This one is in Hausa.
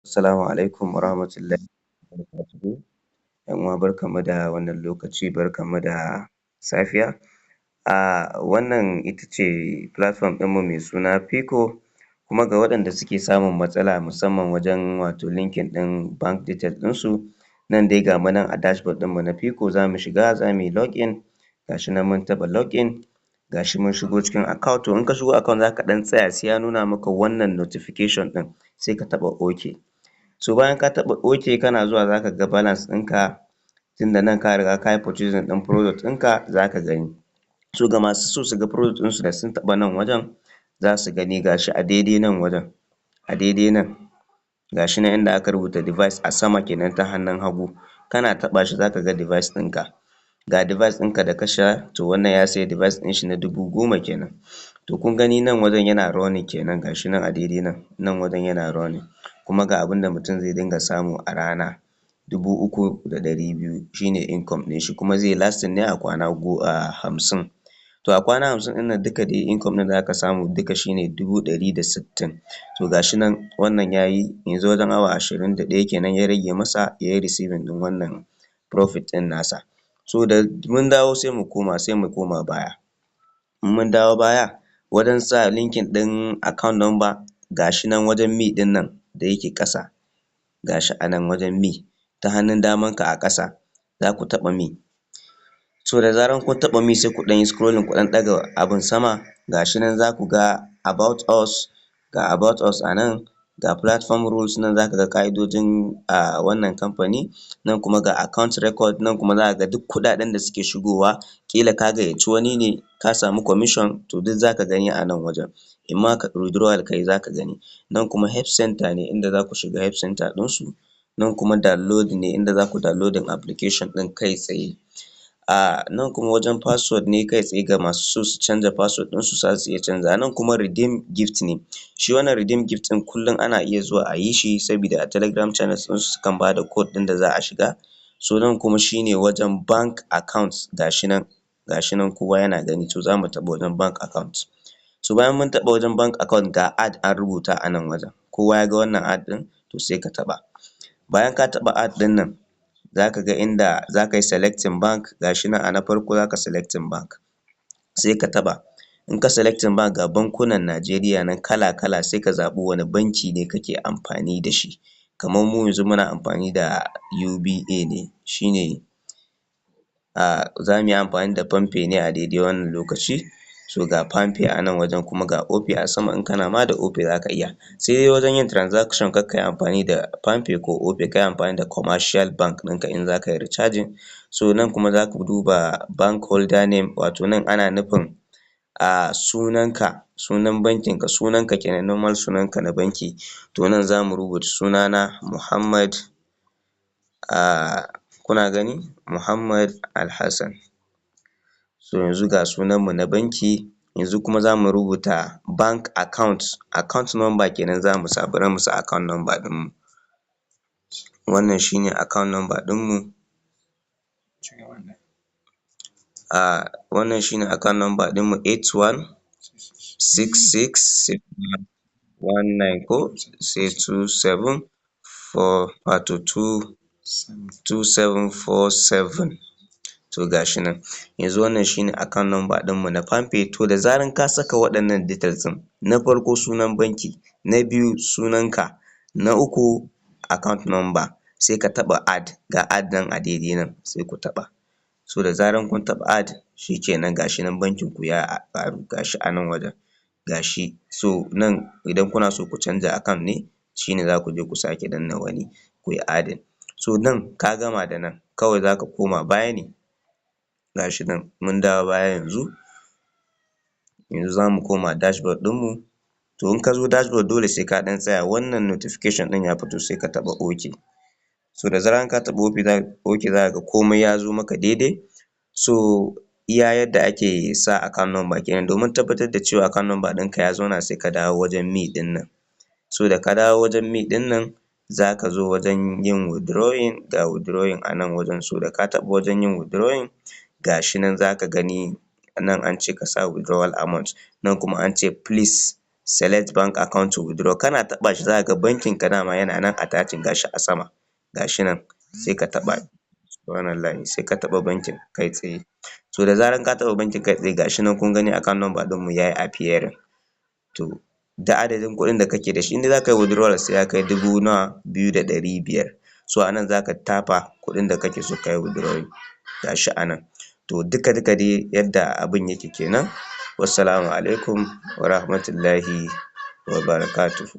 Assalamu alaikum warahmatullahi wabarakatuhu. ‘Yan uwa barkanmu da wannan lokaci, barkanmu da safiya. Wannan ita ce platform ɗinmu mai suna Pico, kuma ga waɗanda suke samun matsala musamman wajen wato linking ɗin bank details ɗinsu, nan dai ga mu nan a dashboard ɗinmu na Pico za mu shiga za mu yi login, ga shi nan mun taɓa login, ga shi mun shigo cikin account. To in ka shigo account za ka ɗan tsaya sai ya nuna maka wannan notification ɗin, sai ka taɓa OK. So bayan ka taɓa OK kana zuwa za ka ga balance ɗinka, tunda nan ka riga ka yi purchasing ɗin product ɗinka za ka gani. So ga masu so su ga product ɗinsu da sun taɓa nan wajen za su gani ga shi a daidai nan wajen, a daidai nan ga shi nan inda aka rubuta device a sama kenan ta hannun hagu, kana taɓa shi za ka ga device ɗinka. Ga device ɗinka da ka siya, to wannan ya sayi device ɗin shi na 10,000 kenan. To kun gani nan wajen yana running kenan, ga shi nan a daidai nan, nan wajen yana running, kuma ga abin da mutum zai dinga samu a rana 3,200 shi ne income ɗin shi, kuma zai lasting ne a kwana 50. To a kwana 50 ɗin nan duka dai income ɗin da za ka samu duka shi ne 160. To ga shi nan wannan ya yi yanzu wajen awa 21 kenan ya rage masa ya yi receiving ɗin wannan profit ɗin nasa. So da mun dawo sai mu koma baya. In mun dawo baya wajen sa linking ɗin account number ga shi nan wajen me ɗin nan da yake ƙasa, ga shi a nan wajen me, ta hannun damanka a ƙasa za ku taɓa me. So da zarar kun taɓa me sai ku ɗan yi scrolling ku ɗan ɗaga abin sama, ga shi nan za ku ga about us, ga about us a nan, ga platform rules nan za ka ga ƙa'idojin wannan kamfani, nan kuma ga account record, nan kuma za ka ga duk kuɗaɗen da suke shigowa, ƙila ka gayyaci wani ne ka samu commission, to duk za ka gani a nan wajen. In ma withdrawal ka yi za ka gani. Nan kuma help center ne inda za ku shiga help center ɗinsu, nan kuma downloading ne inda za ku downloading application ɗin kai tsaye. Nan kuma wajen password ne kai tsaye ga masu so su canza password ɗinsu za su iya canzawa. Nan kuma redeem gift ne, shi wannan redeem gift ɗin kullum ana iya zuwa a yi shi sabida a telegram channels ɗinsu sukan ba da code ɗin da za a shiga. So nan kuma shi ne wajen bank account, ga shi nan kowa yana gani. To za mu taɓa wajen bank account. So bayan mun taɓa wajen bank account ga add an rubuta a nan wajen, kowa ya ga wannan add ɗin, to sai ka taɓa. Bayan ka taɓa add ɗin nan za ka ga inda za ka yi selecting bank, ga shi nan a na farko za ka selecting bank, sai ka taɓa. In ka selecting bank ga bankunan Najeriya nan kala-kala, sai ka zaɓi wane banki ne kake amfani da shi. Kamar mu yanzu muna amfani da UBA ne, shi ne za mu yi amfani da Palmpay ne a daidai wannan lokaci. So ga Palmpay a nan wajen kuma ga Opay a sama, in kana ma da Opay za ka iya. Sai dai wajen yin transaction kar ka yi amfani da Palmpay ko Opay, ka yi amfani da commercial bank ɗinka in za ka yi recharging. So nan kuma za ku duba bank holder name, wato nan ana nufin sunanka, sunan bankinka, sunanka kenan normal sunanka na banki. To nan za mu rubuta sunana Muhammad, kuna gani Muhammad Alhassan. So yanzu ga sunanmu na banki, yanzu kuma za mu rubuta bank account number kenan za mu sa, bari mu sa account number ɗinmu. Wannan shi ne account number ɗinmu. Wannan shi ne account number ɗinmu 816619 ko sai 2747. To ga shi nan. Yanzu wannan shi ne account number ɗinmu na Palmpay. To da zarar ka saka waɗannan details ɗin, na farko sunan banki, na biyu sunanka, na uku account number, sai ka taɓa add, ga add nan a daidai nan sai ku taɓa. So da zarar kun taɓa add shi kenan, ga shi nan bankinku ya ƙaru, ga shi a nan wajen, ga shi. So nan idan kuna so ku canja account ne, shi ne za ku je ku sake danna wani ku yi adding. So nan ka gama da nan, kawai za ka koma baya ne, ga shi nan mun dawo baya yanzu. Yanzu za mu koma dashboard ɗinmu. To in ka zo dashboard dole sai ka ɗan tsaya, wannan notification ɗin ya fito sai ka taɓa OK. So da zarar ka taɓa OK za ka ga komai ya zo maka daidai. So iya yadda ake sa account number kenan. Domin tabbatar da cewa account number ɗinka ya zauna sai ka dawo wajen me ɗin nan. So da ka dawo wajen me ɗin nan za ka zo wajen yin withdrawing, ga withdrawing a nan wajen. So da ka taɓa wajen yin withdrawing ga shi nan za ka gani nan an ce ka sa withdrawal amount, nan kuma an ce please select bank account to withdraw kana taɓa shi za ka ga bankin ka dama yana nan attaching ga shi a sama ga shi nan sai ka taɓa subhanallahi sai ka taɓa bankin kai tsaye. So da zaran ka taɓa bankin kai tsaye ga shi nan kun gani account number ɗinmu ya yi appearing. To duk adadin kuɗin da kake da shi in dai za ka yi withdrawal sai ya kai 2,500. So a nan za ka tafa kuɗin da kake so ka yi withdrawing ga shi a nan. To duka dai yadda abin yake kenan. Wassalamu alaikum wa rahmatullahi wa barakatuhu.